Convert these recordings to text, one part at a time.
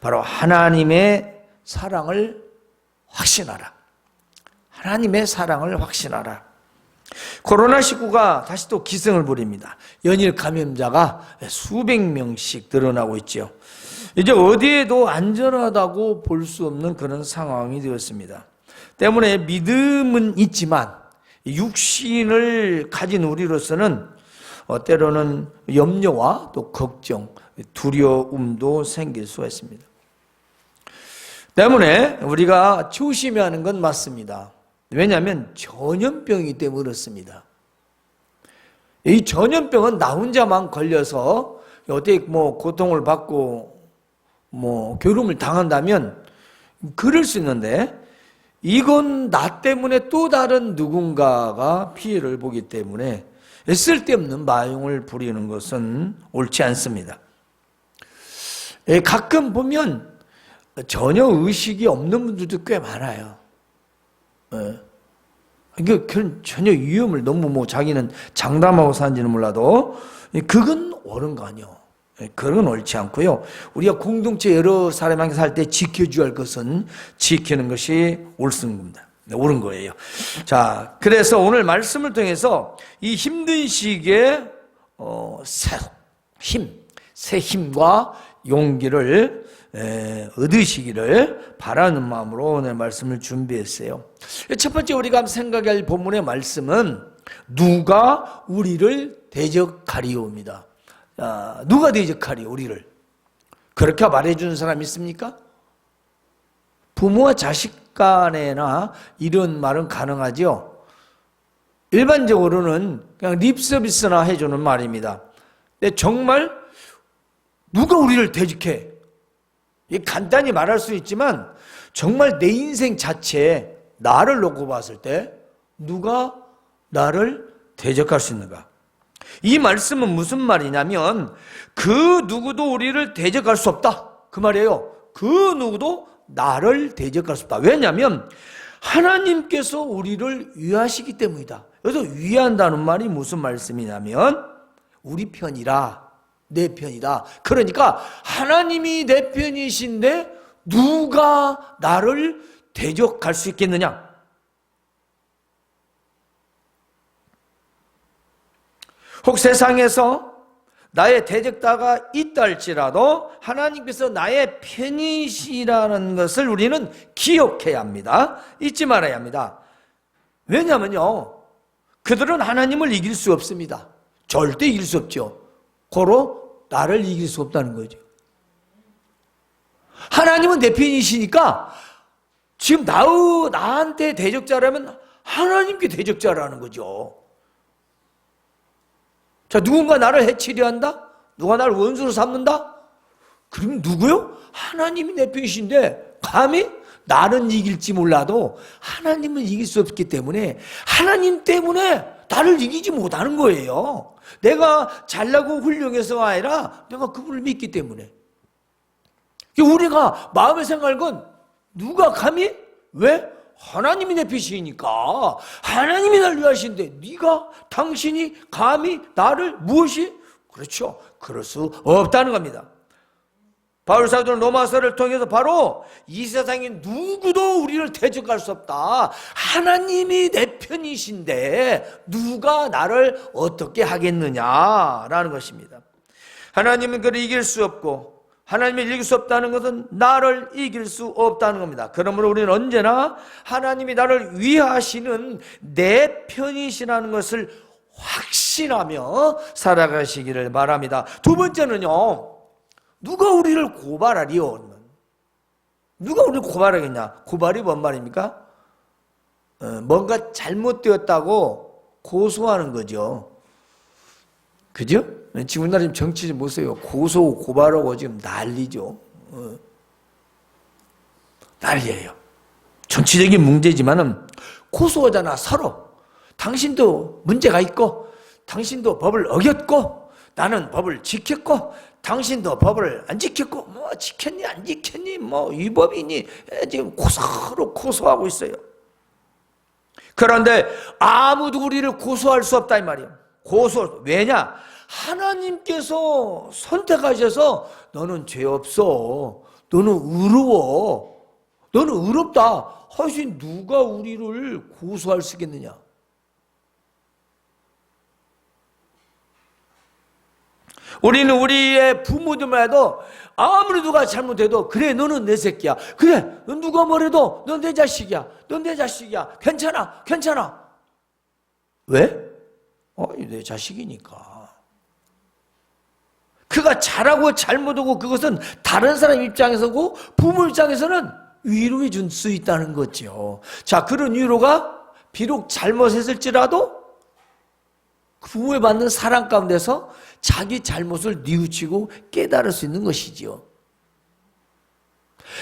바로 하나님의 사랑을 확신하라. 하나님의 사랑을 확신하라. 코로나19가 다시 또 기승을 부립니다. 연일 감염자가 수백 명씩 늘어나고 있죠. 이제 어디에도 안전하다고 볼 수 없는 그런 상황이 되었습니다. 때문에 믿음은 있지만 육신을 가진 우리로서는 때로는 염려와 또 걱정, 두려움도 생길 수가 있습니다. 때문에 우리가 조심해야 하는 건 맞습니다. 왜냐하면 전염병이기 때문에 그렇습니다. 이 전염병은 나 혼자만 걸려서 어떻게 고통을 받고 괴로움을 당한다면 그럴 수 있는데, 이건 나 때문에 또 다른 누군가가 피해를 보기 때문에 쓸데없는 마용을 부리는 것은 옳지 않습니다. 가끔 보면 전혀 의식이 없는 분들도 꽤 많아요. 그건 전혀 위험을 너무 자기는 장담하고 사는지는 몰라도 그건 옳은 거 아니에요. 그런 건 옳지 않고요. 우리가 공동체 여러 사람에게 살 때 지켜줘야 할 것은 지키는 것이 옳은 겁니다. 옳은 거예요. 자, 그래서 오늘 말씀을 통해서 이 힘든 시기에 새 힘과 용기를 얻으시기를 바라는 마음으로 오늘 말씀을 준비했어요. 첫 번째 우리가 생각할 본문의 말씀은 누가 우리를 대적하리오입니다. 누가 대적하리오 우리를? 그렇게 말해주는 사람 있습니까? 부모와 자식 간에나 이런 말은 가능하죠. 일반적으로는 그냥 립서비스나 해주는 말입니다. 근데 정말 누가 우리를 대적해? 간단히 말할 수 있지만 정말 내 인생 자체에 나를 놓고 봤을 때 누가 나를 대적할 수 있는가? 이 말씀은 무슨 말이냐면 그 누구도 우리를 대적할 수 없다 그 말이에요. 그 누구도 나를 대적할 수 없다. 왜냐하면 하나님께서 우리를 위하시기 때문이다. 그래서 위한다는 말이 무슨 말씀이냐면 우리 편이라, 내 편이다. 그러니까 하나님이 내 편이신데 누가 나를 대적할 수 있겠느냐? 혹 세상에서 나의 대적자가 있다 할지라도 하나님께서 나의 편이시라는 것을 우리는 기억해야 합니다. 잊지 말아야 합니다. 왜냐하면요, 그들은 하나님을 이길 수 없습니다. 절대 이길 수 없죠. 고로 나를 이길 수 없다는 거죠. 하나님은 내 편이시니까 지금 나한테 대적자라면 하나님께 대적자라는 거죠. 자, 누군가 나를 해치려 한다? 누가 나를 원수로 삼는다? 그럼 누구요? 하나님이 내 편이신데 감히 나는 이길지 몰라도 하나님은 이길 수 없기 때문에 하나님 때문에 나를 이기지 못하는 거예요. 내가 잘나고 훌륭해서가 아니라 내가 그분을 믿기 때문에. 우리가 마음에 생각할 건 누가 감히? 왜? 하나님이 내 편이시니까 하나님이 날 위하신데 당신이 감히 나를 무엇이? 그렇죠. 그럴 수 없다는 겁니다. 바울 사도는 로마서를 통해서 바로 이 세상에 누구도 우리를 대적할 수 없다. 하나님이 내 편이신데 누가 나를 어떻게 하겠느냐라는 것입니다. 하나님은 그를 이길 수 없고 하나님을 이길 수 없다는 것은 나를 이길 수 없다는 겁니다. 그러므로 우리는 언제나 하나님이 나를 위하시는 내 편이시라는 것을 확신하며 살아가시기를 바랍니다. 두 번째는요, 누가 우리를 고발하리요? 누가 우리를 고발하겠냐? 고발이 뭔 말입니까? 뭔가 잘못되었다고 고소하는 거죠. 그죠? 지금 우리나라 정치 좀 보세요. 고소, 고발하고 지금 난리죠. 난리예요. 정치적인 문제지만은 고소하잖아, 서로. 당신도 문제가 있고, 당신도 법을 어겼고, 나는 법을 지켰고, 당신도 법을 안 지켰고, 지켰니, 안 지켰니, 위법이니, 지금 서로 고소하고 있어요. 그런데 아무도 우리를 고소할 수 없다, 이 말이에요. 왜냐? 하나님께서 선택하셔서 너는 죄 없어. 너는 의로워. 너는 의롭다. 하신 누가 우리를 고소할 수 있겠느냐? 우리는 우리의 부모들만 해도 아무리 누가 잘못해도 그래 너는 내 새끼야. 그래 누가 뭐래도 넌 내 자식이야. 넌 내 자식이야. 괜찮아. 괜찮아. 왜? 내 자식이니까. 그가 잘하고 잘못하고 그것은 다른 사람 입장에서고 부모 입장에서는 위로해 줄 수 있다는 거죠. 자, 그런 위로가 비록 잘못했을지라도 부모에 받는 사랑 가운데서 자기 잘못을 뉘우치고 깨달을 수 있는 것이지요.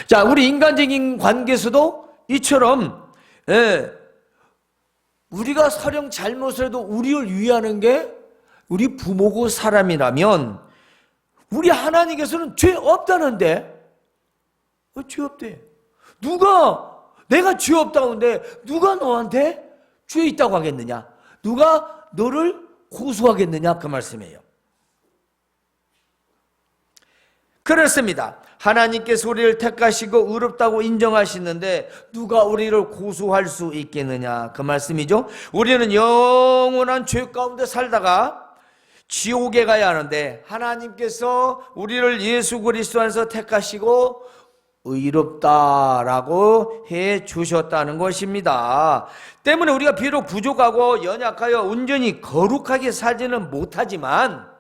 자, 우리 인간적인 관계에서도 이처럼 우리가 설령 잘못을 해도 우리를 위하는 게 우리 부모고 사람이라면 우리 하나님께서는 죄 없다는데 죄 없대. 내가 죄 없다는데 누가 너한테 죄 있다고 하겠느냐? 누가 너를 고소하겠느냐? 그 말씀이에요. 그렇습니다. 하나님께서 우리를 택하시고 의롭다고 인정하시는데 누가 우리를 고소할 수 있겠느냐? 그 말씀이죠. 우리는 영원한 죄 가운데 살다가 지옥에 가야 하는데 하나님께서 우리를 예수 그리스도 안에서 택하시고 의롭다라고 해 주셨다는 것입니다. 때문에 우리가 비록 부족하고 연약하여 온전히 거룩하게 살지는 못하지만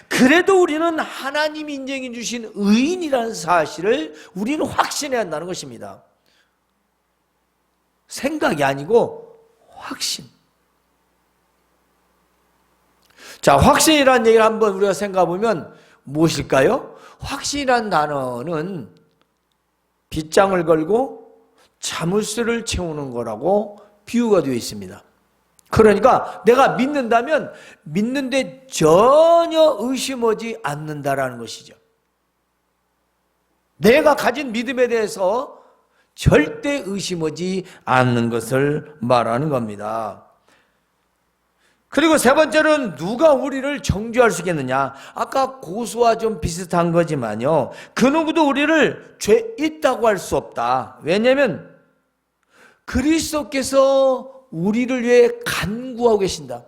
그래도 우리는 하나님이 인정해 주신 의인이라는 사실을 우리는 확신해야 한다는 것입니다. 생각이 아니고 확신. 자, 확신이라는 얘기를 한번 우리가 생각해 보면 무엇일까요? 확신이라는 단어는 빗장을 걸고 자물쇠를 채우는 거라고 비유가 되어 있습니다. 그러니까 내가 믿는다면 믿는데 전혀 의심하지 않는다라는 것이죠. 내가 가진 믿음에 대해서 절대 의심하지 않는 것을 말하는 겁니다. 그리고 세 번째는 누가 우리를 정죄할 수 있겠느냐? 아까 고소와 좀 비슷한 거지만요. 그 누구도 우리를 죄 있다고 할 수 없다. 왜냐하면 그리스도께서 우리를 위해 간구하고 계신다.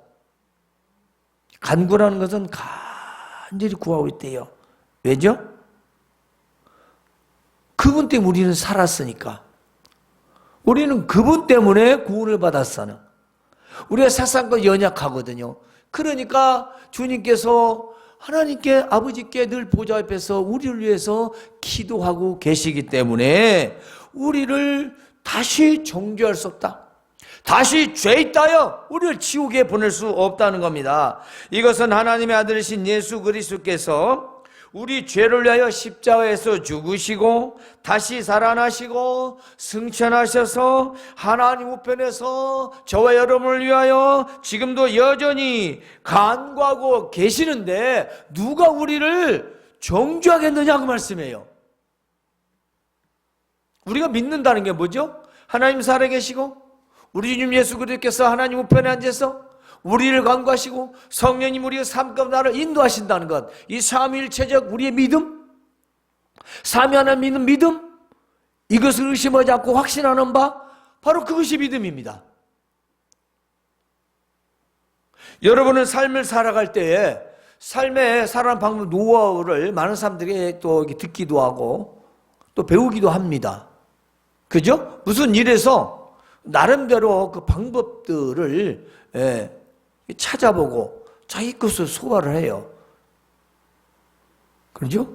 간구라는 것은 간절히 구하고 있대요. 왜죠? 그분 때문에 우리는 살았으니까. 우리는 그분 때문에 구원을 받았잖아. 우리가 세상과 연약하거든요. 그러니까 주님께서 하나님께 아버지께 늘 보좌 앞에서 우리를 위해서 기도하고 계시기 때문에 우리를 다시 정죄할 수 없다. 다시 죄 있다여 우리를 지옥에 보낼 수 없다는 겁니다. 이것은 하나님의 아들이신 예수 그리스도께서 우리 죄를 위하여 십자가에서 죽으시고 다시 살아나시고 승천하셔서 하나님 우편에서 저와 여러분을 위하여 지금도 여전히 간구하고 계시는데 누가 우리를 정죄하겠느냐 그 말씀이에요. 우리가 믿는다는 게 뭐죠? 하나님 살아계시고 우리 주님 예수 그리스도께서 하나님 우편에 앉아서 우리를 간구하시고 성령님 우리의 삶 가운데 나를 인도하신다는 것, 이 삼위일체적 우리의 믿음, 삼위 하나님 믿는 믿음, 이것을 의심하지 않고 확신하는 바 바로 그것이 믿음입니다. 여러분은 삶을 살아갈 때에 삶의 살아가는 방법 노하우를 많은 사람들이 또 듣기도 하고 또 배우기도 합니다. 그죠? 무슨 일에서 나름대로 그 방법들을 찾아보고 자기 것을 소화를 해요. 그렇죠?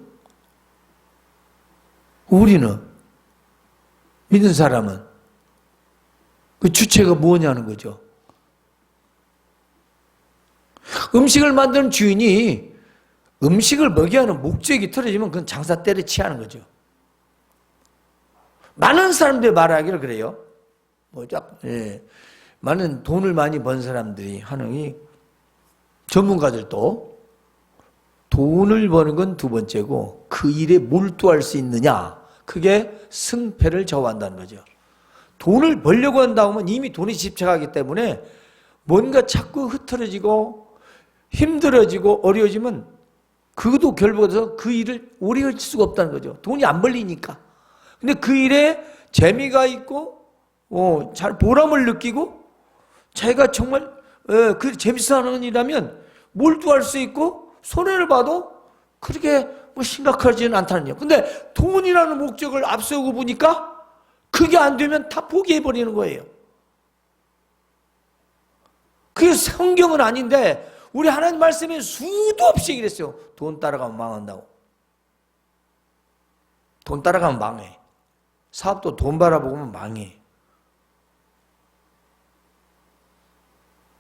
우리는 믿는 사람은 그 주체가 뭐냐는 거죠. 음식을 만드는 주인이 음식을 먹여야 하는 목적이 틀어지면 그건 장사 때려치하는 거죠. 많은 사람들이 말하기를 그래요. 많은 돈을 많이 번 사람들이 하는 이 전문가들도 돈을 버는 건 두 번째고 그 일에 몰두할 수 있느냐 그게 승패를 좌우한다는 거죠. 돈을 벌려고 한다 하면 이미 돈이 집착하기 때문에 뭔가 자꾸 흐트러지고 힘들어지고 어려워지면 그것도 결국에서 그 일을 오래 할 수가 없다는 거죠. 돈이 안 벌리니까. 근데 그 일에 재미가 있고, 잘 보람을 느끼고, 자기가 정말, 그 재밌어 하는 일이라면 몰두할 수 있고, 손해를 봐도 그렇게 뭐 심각하지는 않다는 얘기예요. 근데 돈이라는 목적을 앞세우고 보니까 그게 안 되면 다 포기해버리는 거예요. 그게 성경은 아닌데, 우리 하나님 말씀에 수도 없이 그랬어요. 돈 따라가면 망한다고. 돈 따라가면 망해. 사업도 돈 바라보면 망해.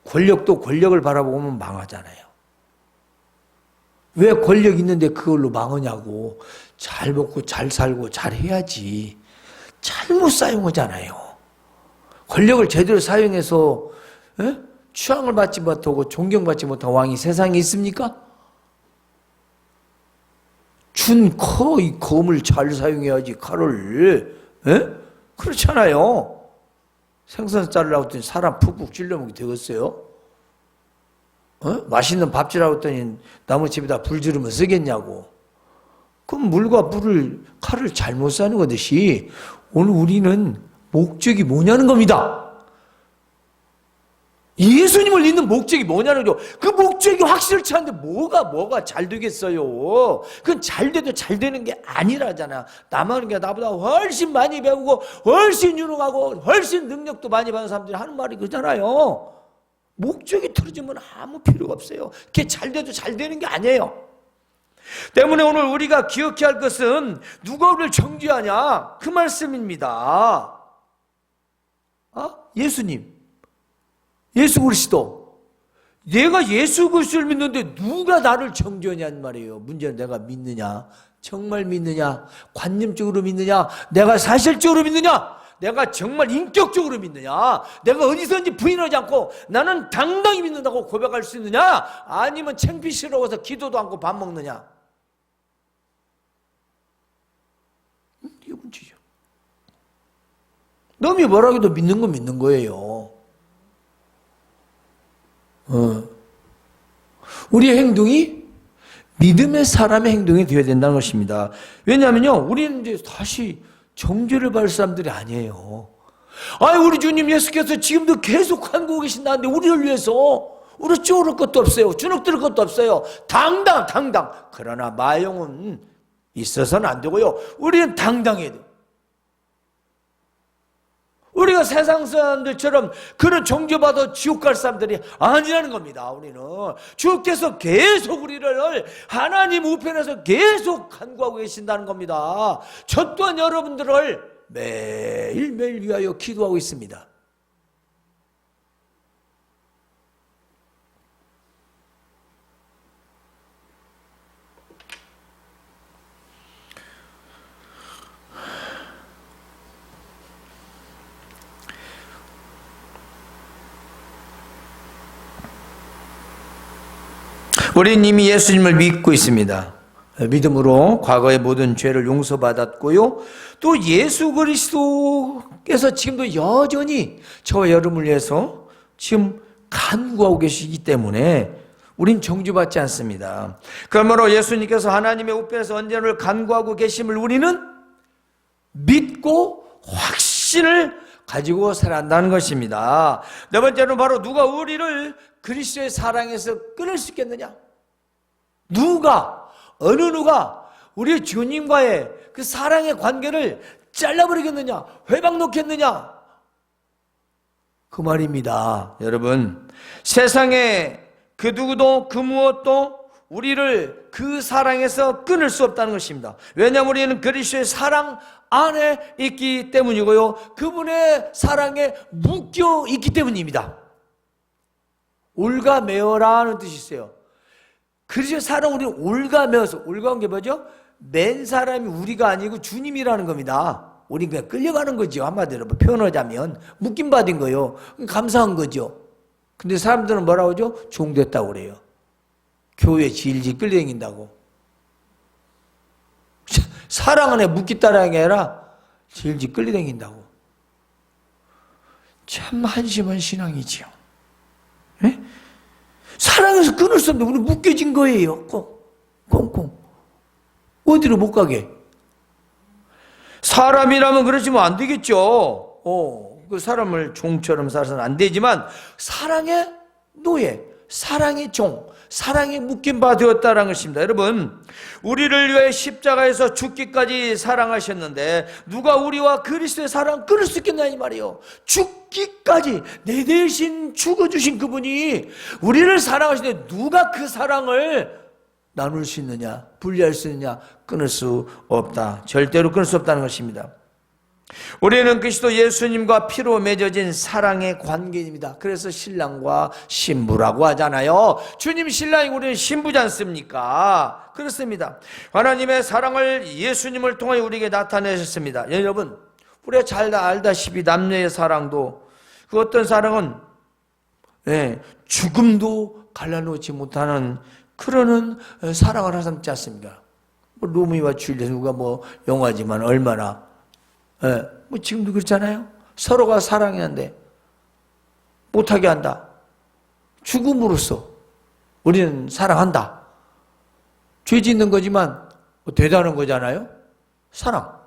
권력도 권력을 바라보면 망하잖아요. 왜 권력 있는데 그걸로 망하냐고. 잘 먹고 잘 살고 잘 해야지. 잘못 사용하잖아요. 권력을 제대로 사용해서 추앙을 받지 못하고 존경받지 못한 왕이 세상에 있습니까? 준 이 검을 잘 사용해야지, 칼을. 그렇잖아요. 생선 자르려고 했더니 사람 푹푹 찔러먹게 되겠어요? 맛있는 밥질하고 했더니 나무 집에다 불 지르면 쓰겠냐고. 그럼 물과 불을, 칼을 잘못 사는 거듯이 오늘 우리는 목적이 뭐냐는 겁니다. 예수님을 믿는 목적이 뭐냐는 거죠. 그 목적이 확실치 않은데 뭐가 잘 되겠어요. 그건 잘 돼도 잘 되는 게 아니라잖아. 남하는 게 나보다 훨씬 많이 배우고 훨씬 유능하고 훨씬 능력도 많이 받은 사람들이 하는 말이 그잖아요. 목적이 틀어지면 아무 필요가 없어요. 그게 잘 돼도 잘 되는 게 아니에요. 때문에 오늘 우리가 기억해야 할 것은 누가 우리를 정죄하냐? 그 말씀입니다. 예수님. 예수 그리스도. 내가 예수 그리스도를 믿는데 누가 나를 정죄하냐는 말이에요. 문제는 내가 믿느냐? 정말 믿느냐? 관념적으로 믿느냐? 내가 사실적으로 믿느냐? 내가 정말 인격적으로 믿느냐? 내가 어디서든지 부인하지 않고 나는 당당히 믿는다고 고백할 수 있느냐? 아니면 창피스러워서 기도도 않고 밥 먹느냐? 이게 문제죠. 남이 뭐라고 해도 믿는 건 믿는 거예요. 우리의 행동이 믿음의 사람의 행동이 되어야 된다는 것입니다. 왜냐하면요, 우리는 이제 다시 정죄를 받을 사람들이 아니에요. 우리 주님 예수께서 지금도 계속 한국에 계신다는데 우리를 위해서 우리 쪼를 것도 없어요. 주눅들 것도 없어요. 당당. 그러나 마용은 있어서는 안 되고요. 우리는 당당해야 돼요. 우리가 세상 사람들처럼 그런 정죄받아 지옥 갈 사람들이 아니라는 겁니다. 우리는 주께서 계속 우리를 하나님 우편에서 계속 간구하고 계신다는 겁니다. 저 또한 여러분들을 매일매일 위하여 기도하고 있습니다. 우리는 이미 예수님을 믿고 있습니다. 믿음으로 과거의 모든 죄를 용서받았고요. 또 예수 그리스도께서 지금도 여전히 저와 여러분을 위해서 지금 간구하고 계시기 때문에 우린 정죄받지 않습니다. 그러므로 예수님께서 하나님의 우편에서 언제나 간구하고 계심을 우리는 믿고 확신을 가지고 살아간다는 것입니다. 네 번째는 바로 누가 우리를 그리스도의 사랑에서 끊을 수 있겠느냐? 어느 누가 우리 주님과의 그 사랑의 관계를 잘라버리겠느냐? 회방 놓겠느냐? 그 말입니다. 여러분, 세상에 그 누구도 그 무엇도 우리를 그 사랑에서 끊을 수 없다는 것입니다. 왜냐하면 우리는 그리스도의 사랑 안에 있기 때문이고요. 그분의 사랑에 묶여 있기 때문입니다. 올가매어라는 뜻이 있어요. 그리스도의 사랑 우리는 올가매어서, 올가온 게 뭐죠? 맨 사람이 우리가 아니고 주님이라는 겁니다. 우리는 그냥 끌려가는 거죠. 한마디로 표현하자면 묶임받은 거예요. 감사한 거죠. 근데 사람들은 뭐라고 하죠? 종됐다고 그래요. 교회 질질 끌려다닌다고. 사랑 안에 묶기 따라한 게 아니라 질질 끌려다닌다고. 참 한심한 신앙이지요. 네? 사랑에서 끊을 수 없는데 우리 묶여진 거예요. 꼭. 꽁꽁. 어디로 못 가게? 사람이라면 그러시면 안 되겠죠. 그 사람을 종처럼 살아서는 안 되지만 사랑의 노예, 사랑의 종, 사랑에 묶인 바 되었다는 것입니다. 여러분, 우리를 위해 십자가에서 죽기까지 사랑하셨는데 누가 우리와 그리스도의 사랑 끊을 수 있겠나 이 말이에요. 죽기까지 내 대신 죽어주신 그분이 우리를 사랑하시는데 누가 그 사랑을 나눌 수 있느냐, 분리할 수 있느냐? 끊을 수 없다. 절대로 끊을 수 없다는 것입니다. 우리는 그리스도 예수님과 피로 맺어진 사랑의 관계입니다. 그래서 신랑과 신부라고 하잖아요. 주님 신랑이고 우리는 신부지 않습니까? 그렇습니다. 하나님의 사랑을 예수님을 통해 우리에게 나타내셨습니다. 여러분, 우리가 잘 알다시피 남녀의 사랑도 그 어떤 사랑은 죽음도 갈라놓지 못하는 그러는 사랑을 하지 않습니까? 로미오와 줄리엣 누가 영화지만 얼마나 지금도 그렇잖아요. 서로가 사랑하는데 못하게 한다. 죽음으로써 우리는 사랑한다. 죄 짓는 거지만 대단한 거잖아요. 사랑.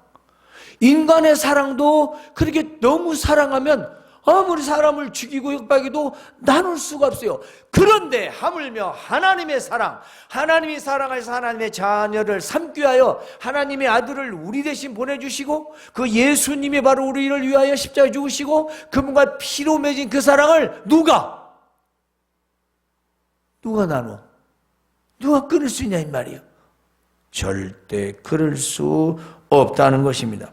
인간의 사랑도 그렇게 너무 사랑하면 아무리 사람을 죽이고 윽박해도 나눌 수가 없어요. 그런데 하물며 하나님의 사랑, 하나님이 사랑하셔서 하나님의 자녀를 삼기 위하여 하나님의 아들을 우리 대신 보내주시고 그 예수님이 바로 우리를 위하여 십자가에 죽으시고 그분과 피로 맺은 그 사랑을 누가 나눠? 누가 끊을 수 있냐 이 말이에요. 절대 끊을 수 없다는 것입니다.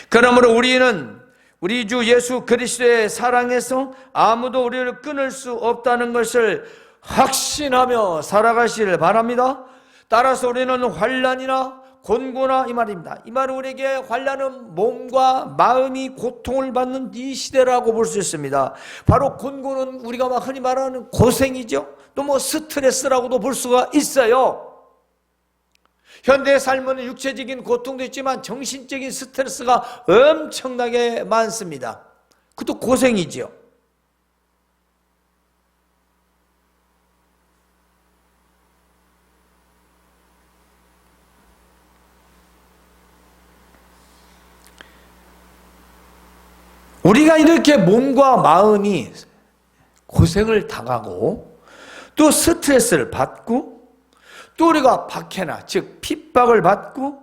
그러므로 우리는 우리 주 예수 그리스도의 사랑에서 아무도 우리를 끊을 수 없다는 것을 확신하며 살아가시길 바랍니다. 따라서 우리는 환난이나 곤고나 이 말입니다. 이 말은 우리에게 환난은 몸과 마음이 고통을 받는 이 시대라고 볼 수 있습니다. 바로 곤고는 우리가 흔히 말하는 고생이죠. 또 스트레스라고도 볼 수가 있어요. 현대의 삶은 육체적인 고통도 있지만 정신적인 스트레스가 엄청나게 많습니다. 그것도 고생이지요. 우리가 이렇게 몸과 마음이 고생을 당하고 또 스트레스를 받고 또 우리가 박해나 즉 핍박을 받고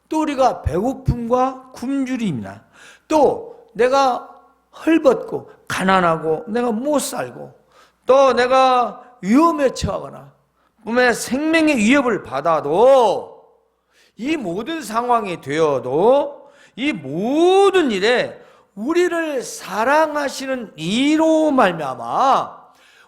또 우리가 배고픔과 굶주림이나 또 내가 헐벗고 가난하고 내가 못 살고 또 내가 위험에 처하거나 꿈에 생명의 위협을 받아도 이 모든 상황이 되어도 이 모든 일에 우리를 사랑하시는 이로 말미암아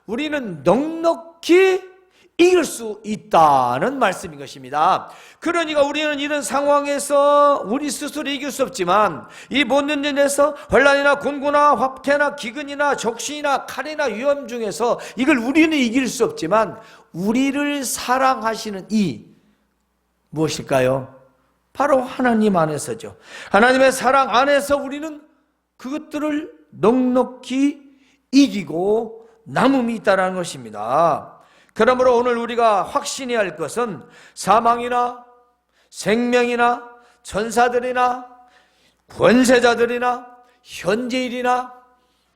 우리는 넉넉히 이길 수 있다는 말씀인 것입니다. 그러니까 우리는 이런 상황에서 우리 스스로 이길 수 없지만 이 모든 일에서 환난이나 곤고나 화폐나 기근이나 적신이나 칼이나 위험 중에서 이걸 우리는 이길 수 없지만 우리를 사랑하시는 이 무엇일까요? 바로 하나님 안에서죠. 하나님의 사랑 안에서 우리는 그것들을 넉넉히 이기고 남음이 있다는 것입니다. 그러므로 오늘 우리가 확신해야 할 것은 사망이나 생명이나 천사들이나 권세자들이나 현재일이나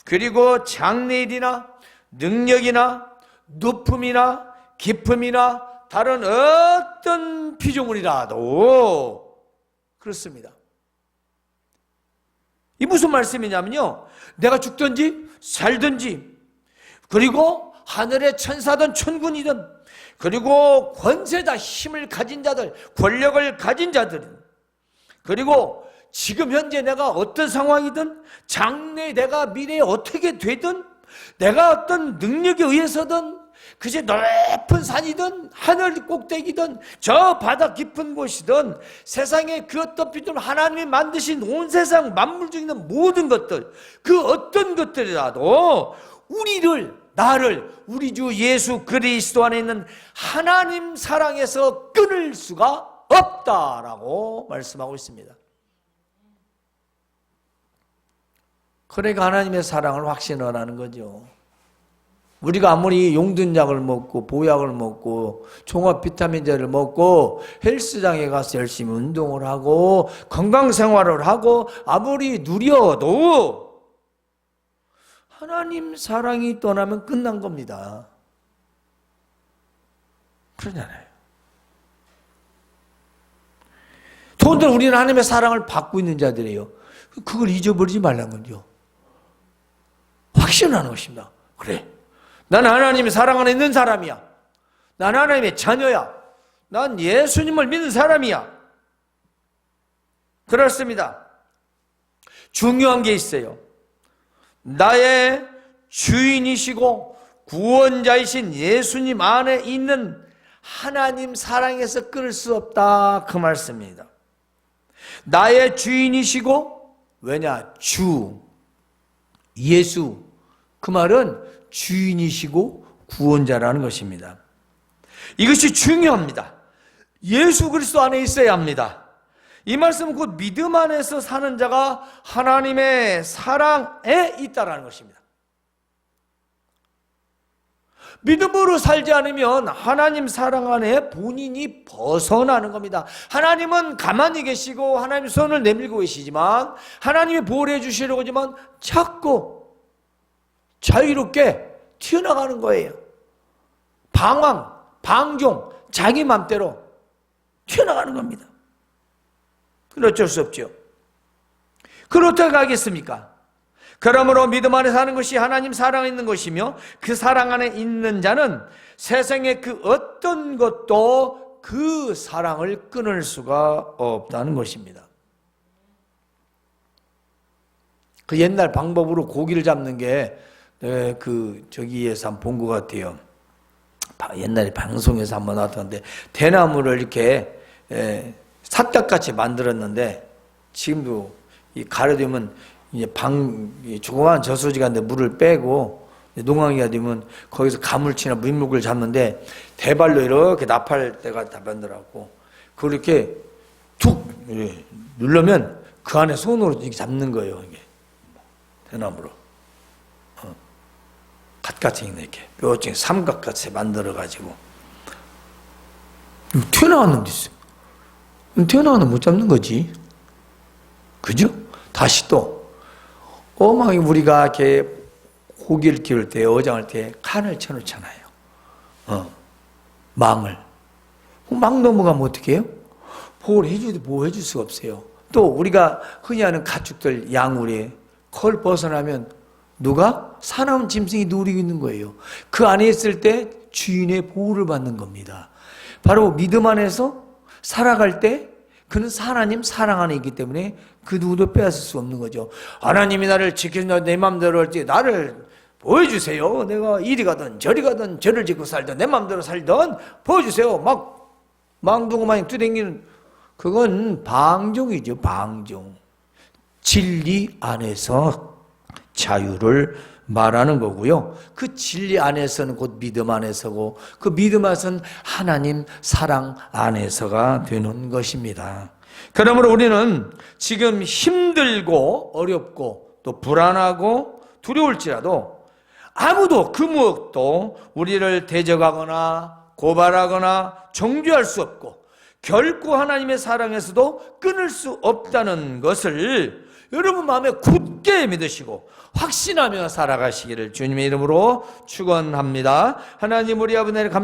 그리고 장래일이나 능력이나 높음이나 깊음이나 다른 어떤 피조물이라도 그렇습니다. 이 무슨 말씀이냐면요, 내가 죽든지 살든지 그리고 하늘의 천사든 천군이든 그리고 권세자 힘을 가진 자들 권력을 가진 자들은 그리고 지금 현재 내가 어떤 상황이든 장래 내가 미래에 어떻게 되든 내가 어떤 능력에 의해서든 그제 높은 산이든 하늘 꼭대기든 저 바다 깊은 곳이든 세상에 그 어떤 빛을 하나님이 만드신 온 세상 만물 중에 있는 모든 것들 그 어떤 것들이라도 우리를 나를 우리 주 예수 그리스도 안에 있는 하나님 사랑에서 끊을 수가 없다라고 말씀하고 있습니다. 그러니까 하나님의 사랑을 확신하라는 거죠. 우리가 아무리 용든약을 먹고 보약을 먹고 종합 비타민제를 먹고 헬스장에 가서 열심히 운동을 하고 건강생활을 하고 아무리 누려도 하나님 사랑이 떠나면 끝난 겁니다. 그러잖아요. 더군다나 우리는 하나님의 사랑을 받고 있는 자들이에요. 그걸 잊어버리지 말라는 거죠. 확신하는 것입니다. 그래, 난 하나님의 사랑 안에 있는 사람이야. 난 하나님의 자녀야. 난 예수님을 믿는 사람이야. 그렇습니다. 중요한 게 있어요. 나의 주인이시고 구원자이신 예수님 안에 있는 하나님 사랑에서 끊을 수 없다, 그 말씀입니다. 나의 주인이시고, 왜냐? 주, 예수, 그 말은 주인이시고 구원자라는 것입니다. 이것이 중요합니다. 예수 그리스도 안에 있어야 합니다. 이 말씀은 곧 믿음 안에서 사는 자가 하나님의 사랑에 있다라는 것입니다. 믿음으로 살지 않으면 하나님 사랑 안에 본인이 벗어나는 겁니다. 하나님은 가만히 계시고 하나님 손을 내밀고 계시지만, 하나님이 보호해 주시려고 하지만 자꾸 자유롭게 튀어나가는 거예요. 방황, 방종, 자기 맘대로 튀어나가는 겁니다. 그건 어쩔 수 없죠. 그걸 어떻게 하겠습니까? 그러므로 믿음 안에 사는 것이 하나님 사랑에 있는 것이며, 그 사랑 안에 있는 자는 세상의 그 어떤 것도 그 사랑을 끊을 수가 없다는 것입니다. 그 옛날 방법으로 고기를 잡는 게 저기에서 한번 본 것 같아요. 옛날에 방송에서 한번 나왔던데, 대나무를 이렇게 삿갓같이 만들었는데, 지금도 이 가려두면 이제 조그마한 저수지가 있는데 물을 빼고 농왕이가 되면 거기서 가물치나 민물고기를 잡는데, 대발로 이렇게 나팔대가 다 만들어갖고 그걸 이렇게 툭 누르면 그 안에 손으로 이렇게 잡는 거예요. 이게 대나무로 갓같이 이렇게 뼈증 삼각같이 만들어가지고 튀어나온 놈도 있어요. 튀어나온 놈 못 잡는 거지, 그죠? 다시 또 우리가 이렇게 고기를 키울 때, 어장할 때 칸을 쳐놓잖아요. 망을. 망 넘어가면 어떻게 해요? 보호를 해줘도 보호해줄 수가 없어요. 또 우리가 흔히 하는 가축들, 양우리, 컬 벗어나면 누가? 사나운 짐승이 누리고 있는 거예요. 그 안에 있을 때 주인의 보호를 받는 겁니다. 바로 믿음 안에서 살아갈 때 그는 하나님 사랑 안에 있기 때문에 그 누구도 빼앗을 수 없는 거죠. 하나님이 나를 지켜준다, 내 마음대로 할 때 나를 보여주세요. 내가 이리 가든 저리 가든 저를 짓고 살든 내 마음대로 살든 보여주세요. 막 망둥어마냥 뛰댕기는, 그건 방종이죠. 방종. 진리 안에서 자유를 말하는 거고요. 그 진리 안에서는 곧 믿음 안에서고, 그 믿음 안에서는 하나님 사랑 안에서가 되는 것입니다. 그러므로 우리는 지금 힘들고 어렵고 또 불안하고 두려울지라도 아무도 그 무엇도 우리를 대적하거나 고발하거나 정죄할 수 없고, 결코 하나님의 사랑에서도 끊을 수 없다는 것을 여러분 마음에 굳게 믿으시고 확신하며 살아가시기를 주님의 이름으로 축원합니다. 하나님, 우리 아버지